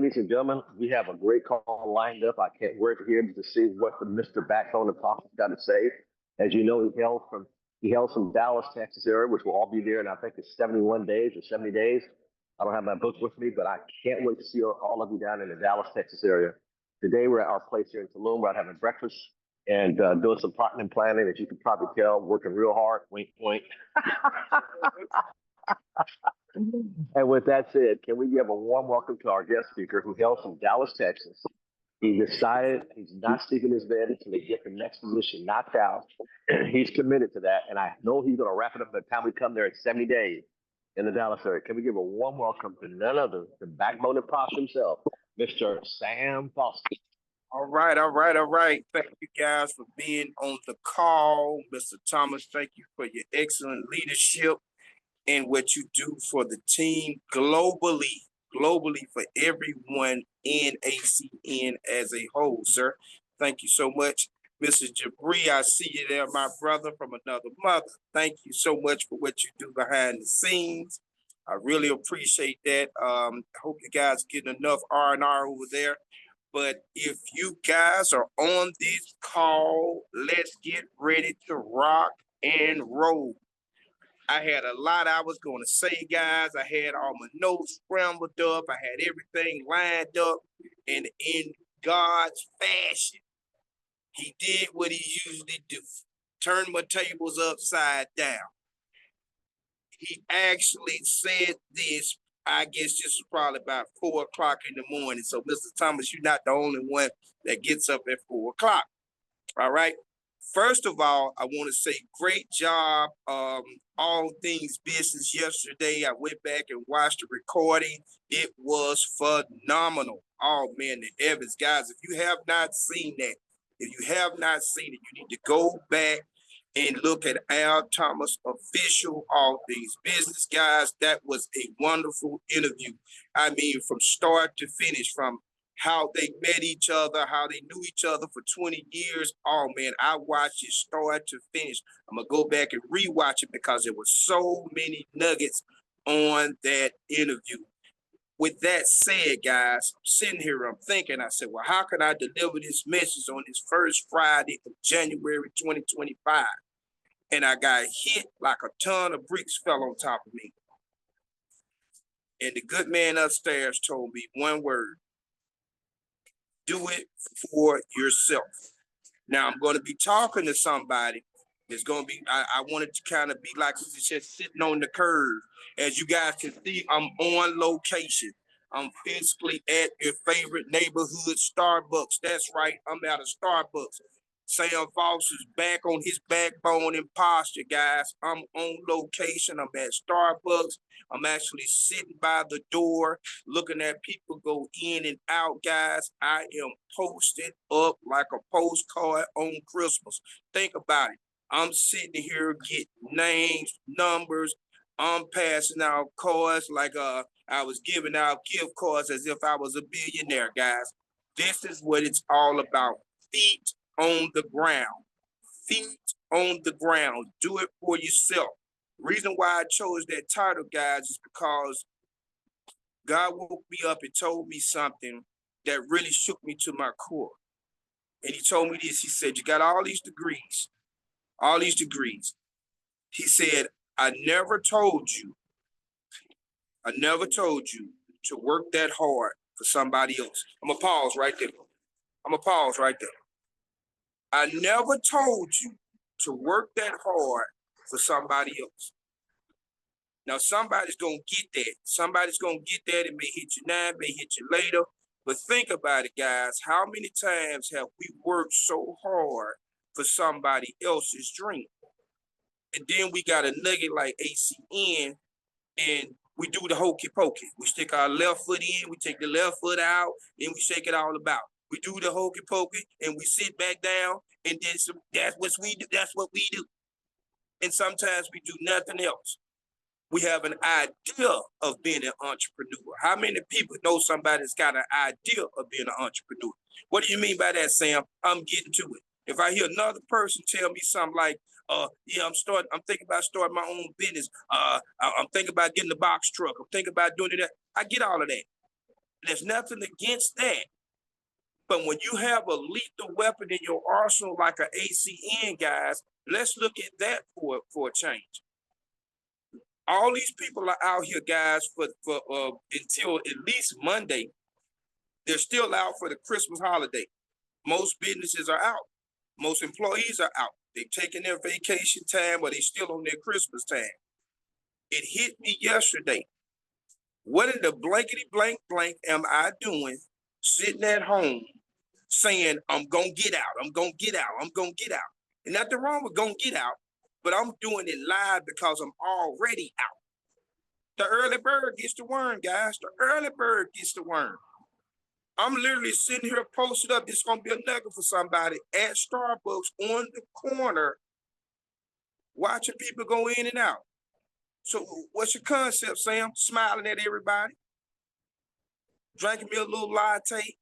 ladies and gentlemen, we have a great call lined up. I can't wait to hear to see what the Mr. Backbone and Prophet's got to say. As you know, he hails from Dallas, Texas area, which will all be there in I think it's 71 days or 70 days. I don't have my book with me, but I can't wait to see all of you down in the Dallas, Texas area. Today we're at our place here in Tulum. We're out having breakfast and doing some plotting and planning, as you can probably tell, working real hard. Wink, wink. And with that said, can we give a warm welcome to our guest speaker who hails from Dallas, Texas? He decided he's not sticking his bed until they get the next position knocked out. He's committed to that, and I know he's going to wrap it up by the time we come there in 70 days in the Dallas area. Can we give a warm welcome to none other than Backbone and Posh himself, Mr. Sam Foster? All right, all right, all right. Thank you guys for being on the call. Mr. Thomas, thank you for your excellent leadership and what you do for the team globally for everyone in ACN as a whole, sir. Thank you so much. Mrs. Jabri, I see you there, my brother from another mother. Thank you so much for what you do behind the scenes. I really appreciate that. I hope you guys are getting enough R&R over there. But if you guys are on this call, let's get ready to rock and roll. I had a lot I was going to say, guys. I had all my notes scrambled up. I had everything lined up. And in God's fashion, he did what he usually do. Turn my tables upside down. He actually said this, I guess this was probably about 4 o'clock in the morning. So, Mr. Thomas, you're not the only one that gets up at 4 o'clock. All right. First of all, I want to say great job, all things business yesterday. I went back and watched the recording. It was phenomenal. Oh, man, the Evans, guys, if you have not seen that, you need to go back and look at Al Thomas official all things business, guys. That was a wonderful interview. I mean, from start to finish, from how they met each other, how they knew each other for 20 years. Oh, man, I watched it start to finish. I'm going to go back and rewatch it because there were so many nuggets on that interview. With that said, guys, I'm sitting here, I'm thinking, I said, well, how can I deliver this message on this first Friday of January 2025? And I got hit like a ton of bricks fell on top of me. And the good man upstairs told me one word: do it for yourself. Now I'm going to be talking to somebody that's going to be, I wanted to kind of be like just sitting on the curve. As you guys can see, I'm on location. I'm physically at your favorite neighborhood Starbucks. That's right, I'm at a Starbucks. Sam Foster's back on his backbone and posture, guys. I'm on location. I'm at Starbucks. I'm actually sitting by the door looking at people go in and out, guys. I am posted up like a postcard on Christmas. Think about it. I'm sitting here getting names, numbers. I'm passing out cards like I was giving out gift cards as if I was a billionaire, guys. This is what it's all about. Feet on the ground. Feet on the ground. Do it for yourself. Reason why I chose that title, guys, is because God woke me up and told me something that really shook me to my core. And he told me this. He said, you got all these degrees. All these degrees. He said, I never told you to work that hard for somebody else. I'm going to pause right there. I never told you to work that hard for somebody else. Now, somebody's going to get that. Somebody's going to get that. It may hit you now, it may hit you later. But think about it, guys. How many times have we worked so hard for somebody else's dream? And then we got a nugget like ACN, and we do the hokey pokey. We stick our left foot in, we take the left foot out, then we shake it all about. We do the hokey pokey, and we sit back down, and then that's what we do. That's what we do. And sometimes we do nothing else. We have an idea of being an entrepreneur. How many people know somebody that's got an idea of being an entrepreneur? What do you mean by that, Sam? I'm getting to it. If I hear another person tell me something like, yeah, I'm thinking about starting my own business. I'm thinking about getting the box truck. I'm thinking about doing that. I get all of that. There's nothing against that. But when you have a lethal weapon in your arsenal like an ACN, guys, let's look at that for a change. All these people are out here, guys, for until at least Monday. They're still out for the Christmas holiday. Most businesses are out. Most employees are out. They've taken their vacation time, or they're still on their Christmas time. It hit me yesterday. What in the blankety blank am I doing sitting at home saying, I'm going to get out, I'm going to get out, I'm going to get out? And nothing wrong with going to get out, but I'm doing it live because I'm already out. The early bird gets the worm, guys. The early bird gets the worm. I'm literally sitting here posted up. It's going to be a nugget for somebody at Starbucks on the corner watching people go in and out. So what's your concept, Sam? Smiling at everybody, drinking me a little latte,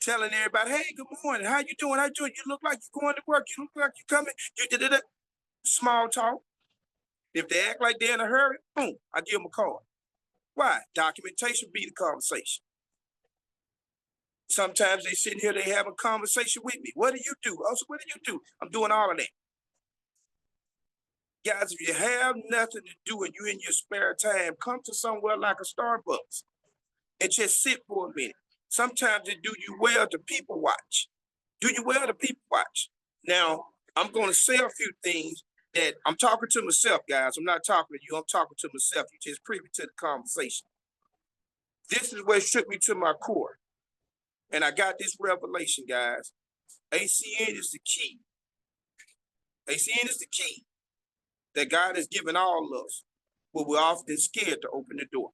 telling everybody, hey, good morning. How you doing? How you doing? You look like you're going to work. You look like you're coming. You did it. Small talk. If they act like they're in a hurry, boom, I give them a call. Why? Documentation be the conversation. Sometimes they sit here, they have a conversation with me. What do you do? Also, what do you do? I'm doing all of that. Guys, if you have nothing to do and you're in your spare time, come to somewhere like a Starbucks and just sit for a minute. Sometimes it do you well to people watch. Do you well to people watch. Now, I'm going to say a few things that I'm talking to myself, guys. I'm not talking to you. I'm talking to myself. You just privy to the conversation. This is what shook me to my core. And I got this revelation, guys. ACN is the key. ACN is the key that God has given all of us, but we're often scared to open the door.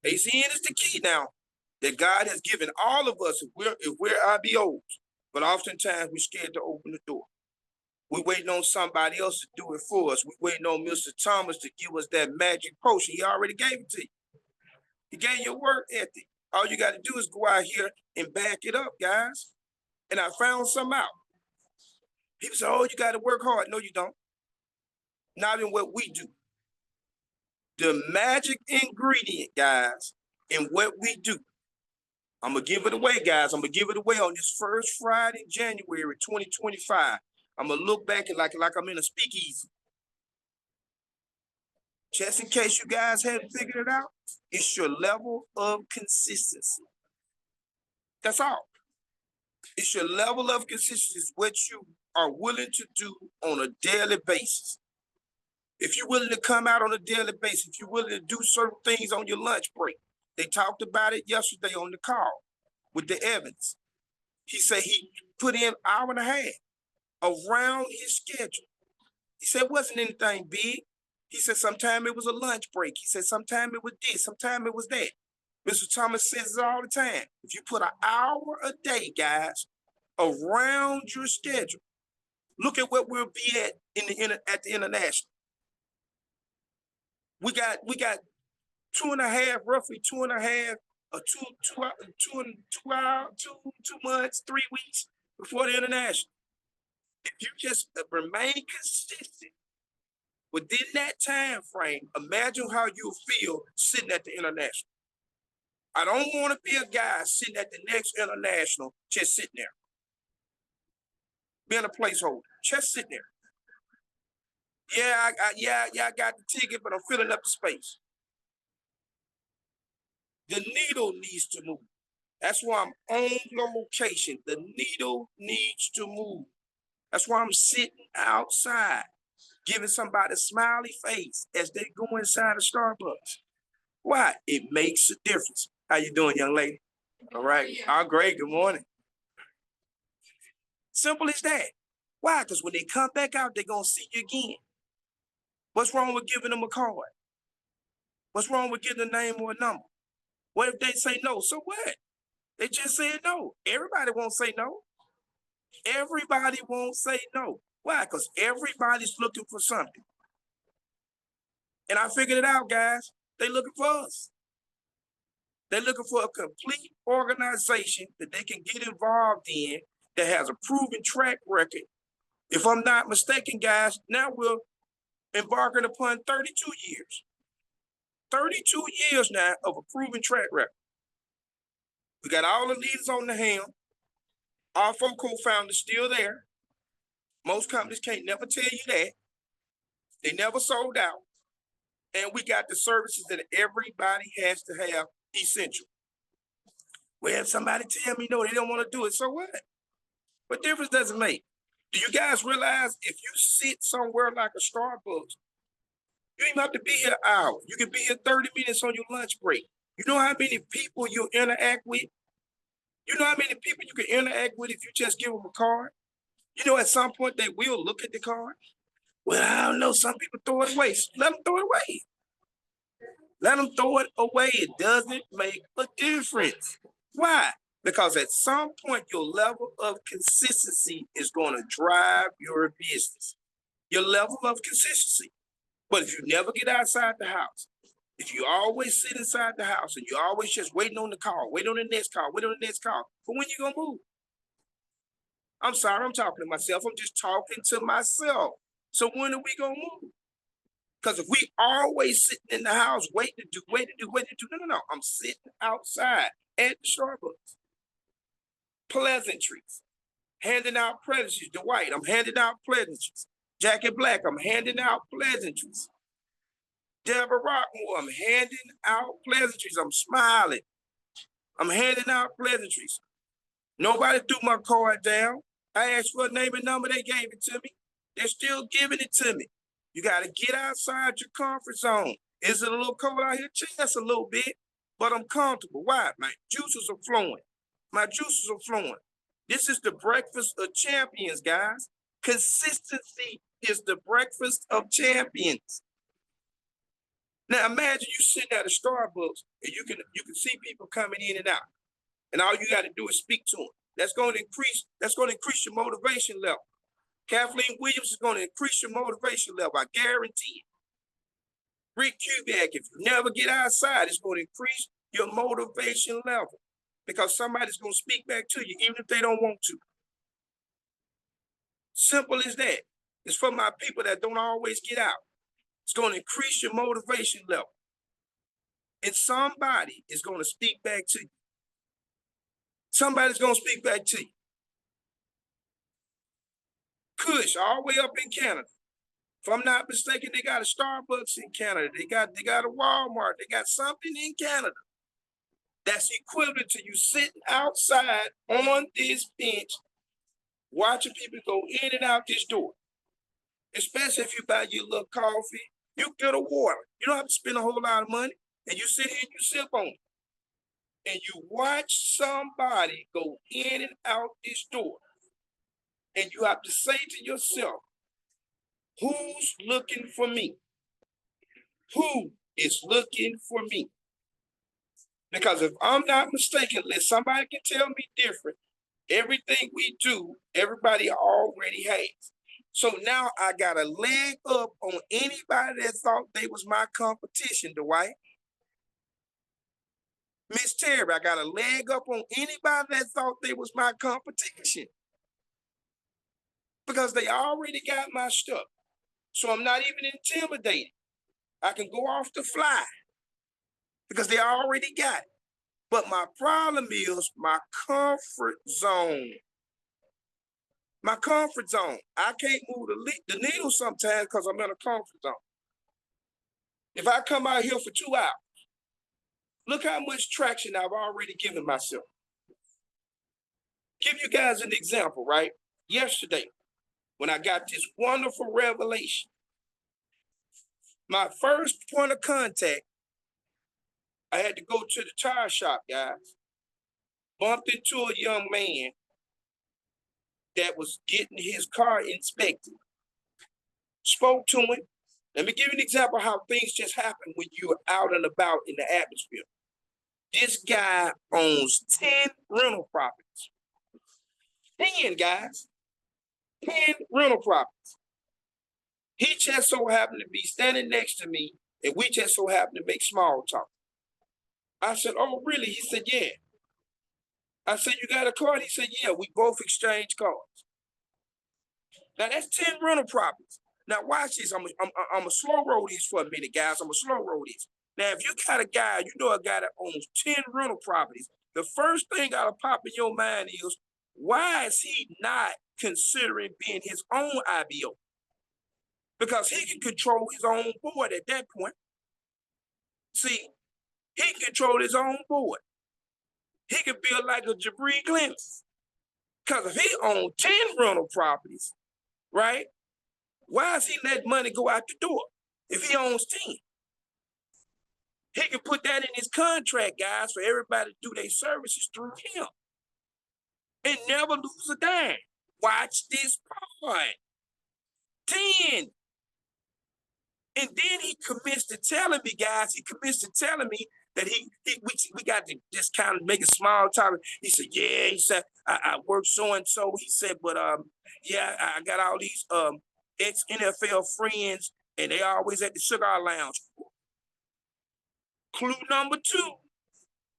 ACN is the key now that God has given all of us if we're IBOs, but oftentimes we're scared to open the door. We're waiting on somebody else to do it for us. We're waiting on Mr. Thomas to give us that magic potion. He already gave it to you. He gave you a work ethic. All you got to do is go out here and back it up, guys. And I found some out. People say, oh, you got to work hard. No, you don't. Not in what we do. The magic ingredient, guys, in what we do. I'm going to give it away, guys. I'm going to give it away on this first Friday, January 2025. I'm going to look back and like I'm in a speakeasy. Just in case you guys haven't figured it out, it's your level of consistency. That's all. It's your level of consistency, what you are willing to do on a daily basis. If you're willing to come out on a daily basis, if you're willing to do certain things on your lunch break, they talked about it yesterday on the call with the Evans. He said he put in an hour and a half around his schedule. He said it wasn't anything big. He said sometimes it was a lunch break. He said sometimes it was this, sometimes it was that. Mr. Thomas says it all the time. If you put an hour a day, guys, around your schedule, look at what we'll be at at the international. We got roughly 2.5 or 2 months, 3 weeks before the international. If you just remain consistent within that time frame, imagine how you feel sitting at the international. I don't want to be a guy sitting at the next international just sitting there, being a placeholder, just sitting there. Yeah, I got the ticket, but I'm filling up the space. The needle needs to move. That's why I'm on location. The needle needs to move. That's why I'm sitting outside, giving somebody a smiley face as they go inside of Starbucks. Why? It makes a difference. How you doing, young lady? All right. I'm great. Good morning. Simple as that. Why? Because when they come back out, they're going to see you again. What's wrong with giving them a card? What's wrong with giving a name or a number? What if they say no? So what? They just said no. Everybody won't say no. Everybody won't say no. Why? Because everybody's looking for something. And I figured it out, guys. They're looking for us. They're looking for a complete organization that they can get involved in that has a proven track record. If I'm not mistaken, guys, now we're embarking upon 32 years. 32 years now of a proven track record. We got all the leaders on the helm. Our 4 co-founders still there. Most companies can't never tell you that. They never sold out. And we got the services that everybody has to have essential. Well, somebody tell me no, they don't want to do it. So what? What difference does it make? Do you guys realize if you sit somewhere like a Starbucks, you don't even have to be here an hour. You can be here 30 minutes on your lunch break. You know how many people you interact with? You know how many people you can interact with if you just give them a card? You know, at some point they will look at the card. Well, I don't know. Some people throw it away. Let them throw it away. Let them throw it away. It doesn't make a difference. Why? Because at some point, your level of consistency is going to drive your business. Your level of consistency. But if you never get outside the house, if you always sit inside the house and you're always just waiting on the call, wait on the next call, wait on the next call, but when you gonna move? I'm sorry, I'm talking to myself. I'm just talking to myself. So when are we gonna move? Because if we always sitting in the house waiting to do, no. I'm sitting outside at the Starbucks. Pleasantries. Handing out pleasantries. Dwight, I'm handing out pleasantries. Jackie Black, I'm handing out pleasantries. Deborah Rockmore, I'm handing out pleasantries. I'm smiling. I'm handing out pleasantries. Nobody threw my card down. I asked for a name and number, they gave it to me. They're still giving it to me. You got to get outside your comfort zone. Is it a little cold out here? Just a little bit, but I'm comfortable. Why? My juices are flowing. My juices are flowing. This is the breakfast of champions, guys. Consistency is the breakfast of champions. Now imagine you sitting at a Starbucks and you can see people coming in and out, and all you got to do is speak to them. That's going to increase your motivation level. Kathleen Williams is going to increase your motivation level. I guarantee it. Rick Kubiak, if you never get outside, it's going to increase your motivation level because somebody's going to speak back to you, even if they don't want to. Simple as that. It's for my people that don't always get out. It's going to increase your motivation level. And somebody is going to speak back to you. Somebody's going to speak back to you. Kush, all the way up in Canada. If I'm not mistaken, they got a Starbucks in Canada. They got a Walmart. They got something in Canada that's equivalent to you sitting outside on this bench, watching people go in and out this door. Especially if you buy your little coffee, you get a water. You don't have to spend a whole lot of money. And you sit here and you sip on it. And you watch somebody go in and out this door. And you have to say to yourself, who's looking for me? Who is looking for me? Because if I'm not mistaken, unless somebody can tell me different, everything we do, everybody already has. So now I got a leg up on anybody that thought they was my competition, Dwight. Miss Terry, I got a leg up on anybody that thought they was my competition. Because they already got my stuff. So I'm not even intimidated. I can go off the fly because they already got it. But my problem is my comfort zone. My comfort zone. I can't move the needle sometimes because I'm in a comfort zone. If I come out here for 2 hours, look how much traction I've already given myself. Give you guys an example, right? Yesterday, when I got this wonderful revelation, my first point of contact, I had to go to the tire shop, guys. Bumped into a young man that was getting his car inspected. Spoke to him. Let me give you an example of how things just happen when you're out and about in the atmosphere. This guy owns 10 rental properties. 10, guys. 10 rental properties. He just so happened to be standing next to me, and we just so happened to make small talk. I said, oh, really? He said, yeah. I said, you got a card? He said, yeah, we both exchanged cards. Now, that's 10 rental properties. Now, watch this. I'm a slow roll this for a minute, guys. I'm a slow roll this. Now, if you got a guy, you know a guy that owns 10 rental properties, the first thing that'll pop in your mind is, why is he not considering being his own IBO? Because he can control his own board at that point. See, he can control his own board. He could build like a Jabri Glimpse. Because if he owns 10 rental properties, right? Why is he letting money go out the door if he owns 10? He can put that in his contract, guys, for everybody to do their services through him and never lose a dime. Watch this part. 10. And then he commits to telling me, guys, that we got to just kind of make a small talk. He said, yeah, he said, I work so and so. He said, but yeah, I got all these ex-NFL friends, and they always at the cigar lounge. Clue number 2,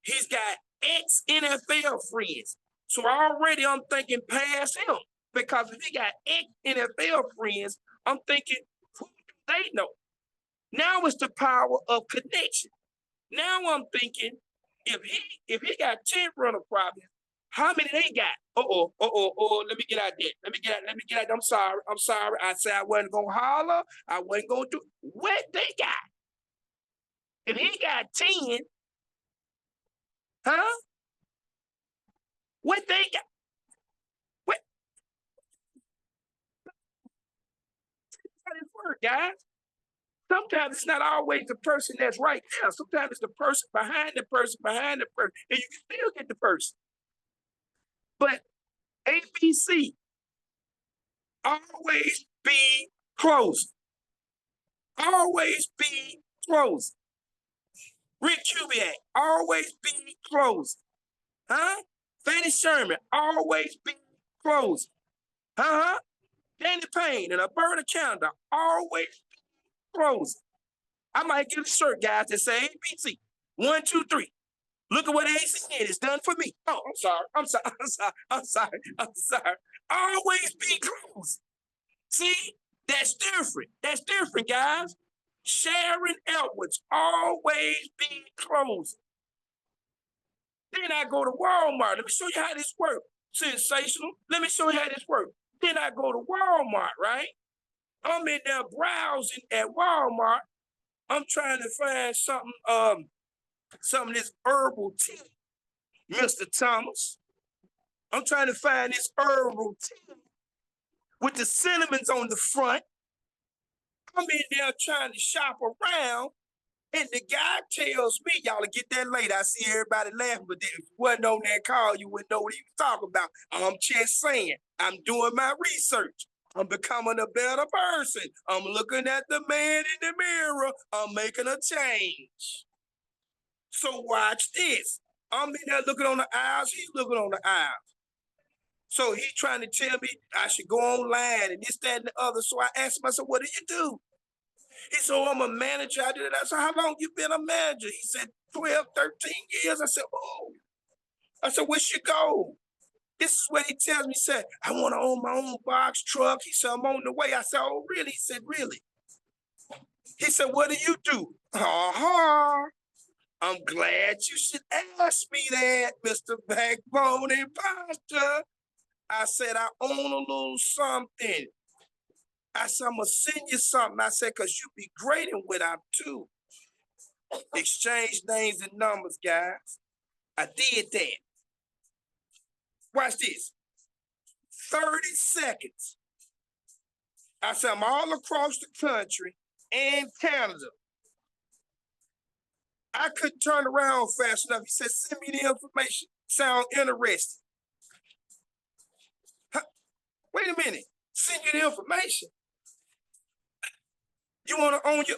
he's got ex-NFL friends. So already I'm thinking past him, because if he got ex-NFL friends, I'm thinking, who do they know? Now it's the power of connection. Now I'm thinking, if he got 10 rental properties, how many they got? Let me get out there. Let me get out. I'm sorry. I said I wasn't gonna holler. I wasn't gonna do what they got. If he got 10, huh? What they got? What? How does it work, guys? Sometimes it's not always the person that's right there. Sometimes it's the person behind the person, and you can still get the person. But ABC, always be close. Always be close. Rick Kubiak, always be close. Huh? Fannie Sherman, always be close. Uh-huh. Danny Payne and Alberta Canada, always be close. I might get a shirt, guys, that say ABC. 1, 2, 3. Look at what ACN has done for me. Oh, I'm sorry. Always be close. See, that's different, guys. Sharon Edwards, always be close. Then I go to Walmart. Let me show you how this works. Sensational. Let me show you how this works. Then I go to Walmart, right? I'm in there browsing at Walmart. I'm trying to find something of this herbal tea, Mr. Thomas. I'm trying to find this herbal tea with the cinnamons on the front. I'm in there trying to shop around, and the guy tells me, y'all will get that later. I see everybody laughing, but if you wasn't on that call, you wouldn't know what he was talking about. I'm just saying, I'm doing my research. I'm becoming a better person. I'm looking at the man in the mirror. I'm making a change. So watch this. I'm in there looking on the aisles. He's looking on the aisles. So he's trying to tell me I should go online and this, that, and the other. So I asked him, I said, what do you do? He said, oh, I'm a manager. I did it. I said, how long you been a manager? He said, 12, 13 years. I said, oh. I said, what's your goal? This is what he tells me. He said, I want to own my own box truck. He said, I'm on the way. I said, oh, really? He said, really? He said, what do you do? I'm glad you should ask me that, Mr. Backbone Imposter. I said, I own a little something. I said, I'm going to send you something. I said, because you be great in what I do. Exchange names and numbers, guys. I did that. Watch this. 30 seconds. I said, I'm all across the country and Canada. I couldn't turn around fast enough. He said, send me the information. Sound interesting. Huh? Wait a minute. Send you the information. You want to own your...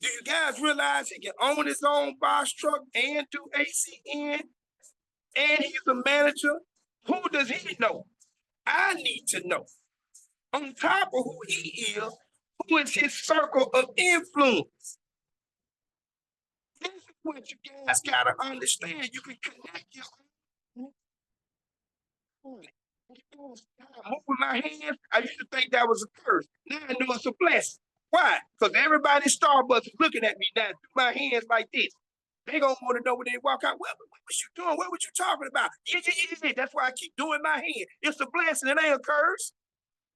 Do you guys realize he can own his own box truck and do ACN? And he's a manager? Who does he know? I need to know. On top of who he is, who is his circle of influence? This is what you guys gotta understand. You can connect your moving my hands. I used to think that was a curse. Now I know it's a blessing. Why? Because everybody in Starbucks is looking at me now through my hands like this. They gonna want to know when they walk out. What was you doing? What was you talking about? Yeah. That's why I keep doing my hand. It's a blessing. It ain't a curse.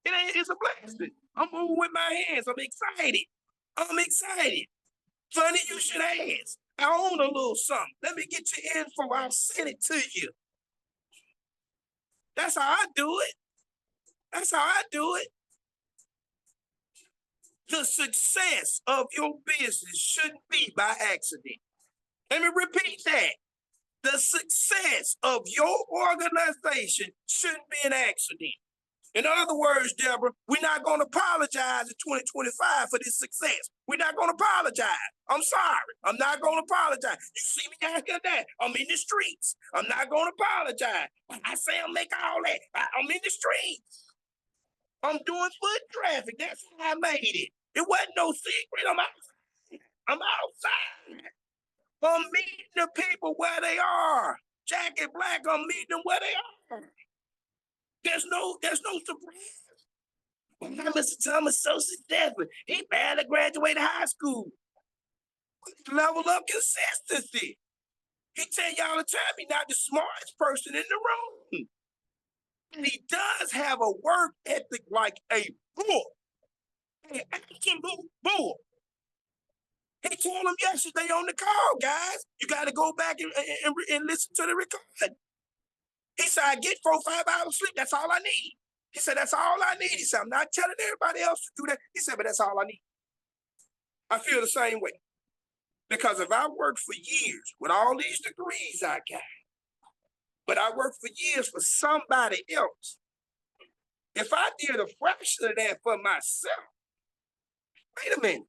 It ain't. It's a blessing. I'm moving with my hands. I'm excited. I'm excited. Funny you should ask. I own a little something. Let me get your info. I'll send it to you. That's how I do it. That's how I do it. The success of your business shouldn't be by accident. Let me repeat that. The success of your organization shouldn't be an accident. In other words, Deborah, we're not going to apologize in 2025 for this success. We're not going to apologize. I'm sorry. I'm not going to apologize. You see me after that. I'm in the streets. I'm not going to apologize. When I say I'm making all that, I'm in the streets. I'm doing foot traffic. That's how I made it. It wasn't no secret. I'm outside. I'm outside. I'm meeting the people where they are. Jack and Black, I'm meeting them where they are. There's no surprise. Well, Mr. Thomas so successful. He barely graduated high school. Level of consistency. He tell y'all the time he's not the smartest person in the room. And he does have a work ethic like a bull. An absolute bull. He told him yesterday on the call, guys, you got to go back and listen to the record. He said, I get 4 or 5 hours sleep. That's all I need. He said, that's all I need. He said, I'm not telling everybody else to do that. He said, but that's all I need. I feel the same way. Because if I worked for years with all these degrees I got, but I worked for years for somebody else, if I did a fraction of that for myself, wait a minute.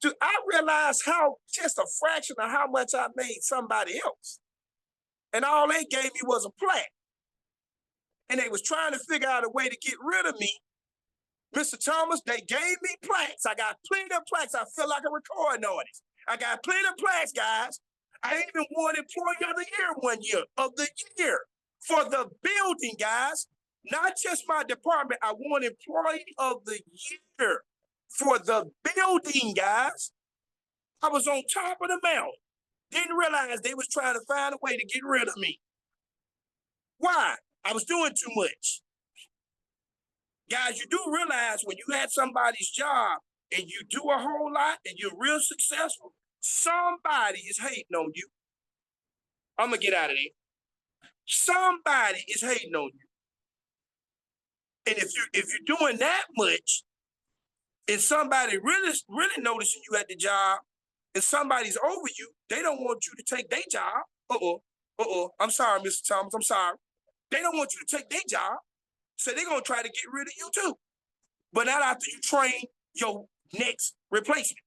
Do I realize how just a fraction of how much I made somebody else? And all they gave me was a plaque. And they was trying to figure out a way to get rid of me. Mr. Thomas, they gave me plaques. I got plenty of plaques. I feel like a recording artist. I got plenty of plaques, guys. I even won Employee of the Year one year, of the year, for the building, guys. Not just my department. I won Employee of the Year for the building, guys. I was on top of the mountain. Didn't realize they was trying to find a way to get rid of me. Why? I was doing too much. Guys, you do realize when you had somebody's job and you do a whole lot and you're real successful, somebody is hating on you. I'm gonna get out of there. Somebody is hating on you. And if you're doing that much, and somebody really noticing you at the job, and somebody's over you, they don't want you to take their job. I'm sorry, Mr. Thomas. I'm sorry. They don't want you to take their job. So they're going to try to get rid of you too. But not after you train your next replacement.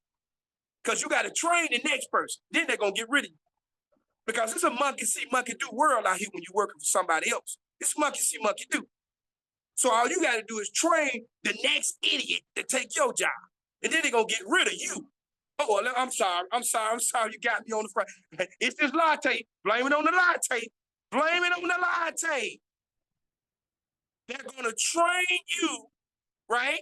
Because you got to train the next person. Then they're going to get rid of you. Because it's a monkey see, monkey do world out here when you're working for somebody else. It's monkey see, monkey do. So all you got to do is train the next idiot to take your job. And then they're going to get rid of you. I'm sorry. You got me on the front. It's this latte. Blame it on the latte. Blame it on the latte. They're going to train you, right,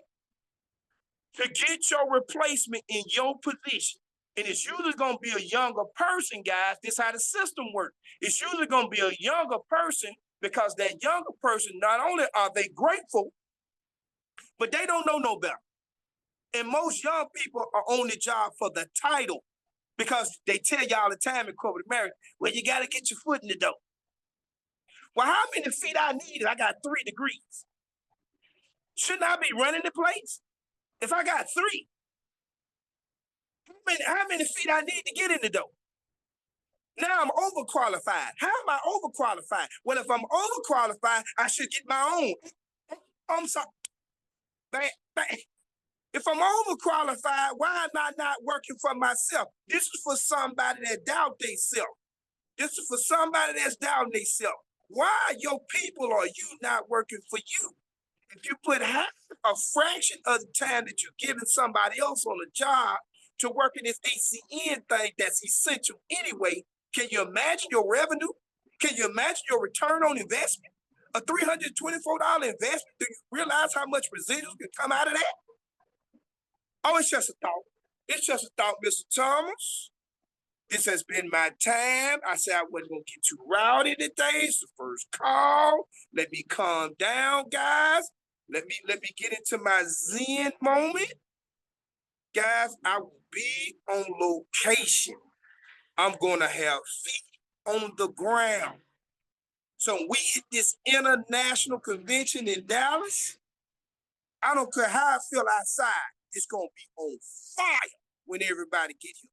to get your replacement in your position. And it's usually going to be a younger person, guys. This is how the system works. It's usually going to be a younger person because that younger person, not only are they grateful, but they don't know no better. And most young people are on the job for the title because they tell you all the time in corporate America, well, you got to get your foot in the door. Well, how many feet I needed? I got 3 degrees. Shouldn't I be running the place? If I got 3, how many feet I need to get in the door? Now I'm overqualified. How am I overqualified? Well, if I'm overqualified, I should get my own. I'm sorry. If I'm overqualified, why am I not working for myself? This is for somebody that doubt themselves. This is for somebody that's doubting themselves. Why your people are you not working for you? If you put half a fraction of the time that you're giving somebody else on a job to work in this ACN thing that's essential anyway, can you imagine your revenue? Can you imagine your return on investment? A $324 investment, do you realize how much residuals can come out of that? Oh, it's just a thought. It's just a thought, Mr. Thomas. This has been my time. I said I wasn't gonna get too rowdy today. It's the first call. Let me calm down, guys. Let me get into my Zen moment. Guys, I will be on location. I'm gonna have feet on the ground. So when we hit this international convention in Dallas, I don't care how I feel outside, it's gonna be on fire when everybody get here.